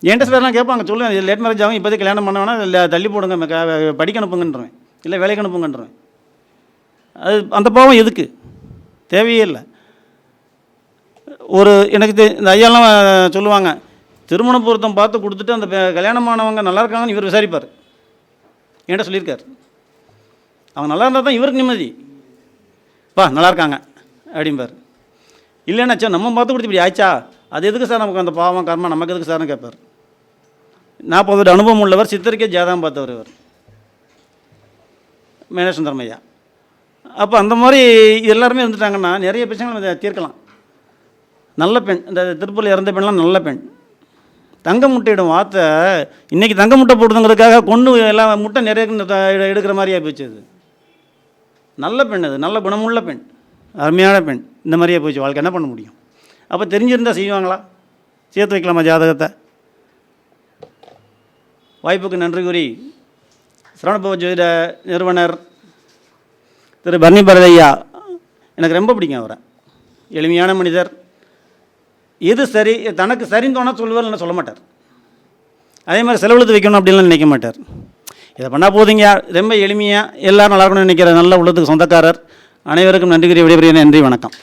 என்கிட்ட சிலர்லாம் கேட்பாங்க, சொல்லுவேன் இது லேட் மேரேஜ் ஆகும், இப்போதைக்கு கல்யாணம் பண்ண வேணாம், இல்லை தள்ளி போடுங்க, படிக்க அனுப்புங்கன்றேன், இல்லை வேலைக்கு அனுப்புங்கன்றேன். அது அந்த பாவம் எதுக்கு? தேவையே இல்லை. ஒரு எனக்கு இந்த ஐயாலாம் சொல்லுவாங்க, திருமண பொருத்தம் பார்த்து கொடுத்துட்டு அந்த கல்யாணமானவங்க நல்லா இருக்காங்கன்னு இவர் விசாரிப்பார். என்கிட்ட சொல்லியிருக்கார். அவங்க நல்லா இருந்தால் தான் இவருக்கு நிம்மதி. நல்லா இருக்காங்க அப்படிம்பார். இல்லைன்னாச்சா நம்ம பார்த்து கொடுத்து இப்படி ஆச்சா, அது எதுக்கு சார் நமக்கு அந்த பாவம் கர்மா நமக்கு எதுக்கு சார்னு கேட்பார். 40 வருட அனுபவம் உள்ளவர், சித்தருக்கே ஜாதகம் பார்த்தவர் இவர், மேனேசுந்தரம் ஐயா. அப்போ அந்த மாதிரி எல்லாருமே இருந்துட்டாங்கன்னா நிறைய பிரச்சனைகள் தீர்க்கலாம். நல்ல பெண், இந்த திருப்பூரில் இறந்த பெண்லாம் நல்ல பெண். தங்க முட்டையிடும் வார்த்தை இன்றைக்கி தங்க முட்டை போடுதுங்கிறதுக்காக கொண்டு எல்லாம் முட்டை நிறைய எடுக்கிற மாதிரியாக போச்சு. அது நல்ல பெண், அது நல்ல குணமுள்ள பெண், அருமையான பெண். இந்த மாதிரியே போச்சு வாழ்க்கை. என்ன பண்ண முடியும்? அப்போ தெரிஞ்சிருந்தால் செய்வாங்களா? சேர்த்து வைக்கலாமா ஜாதகத்தை? வாய்ப்புக்கு நன்றி கூறி சரவணபவ ஜோதிட நிறுவனர் திரு பரணி பரதையா, எனக்கு ரொம்ப பிடிக்கும் அவரை. எளிமையான மனிதர். எது சரி தனக்கு சரின்னு தோணா சொல்லுவார், இல்லைன்னா சொல்ல மாட்டார். அதே மாதிரி செலவழுத்து வைக்கணும் அப்படின்லாம் நினைக்க மாட்டார். இதை பண்ணால் போதுங்க, ரொம்ப எளிமையாக எல்லோரும் நல்லா இருக்கணும்னு நினைக்கிற நல்ல உள்ளத்துக்கு சொந்தக்காரர். அனைவருக்கும் நன்றி கூறி விடைபெறுகிறேன். நன்றி, வணக்கம்.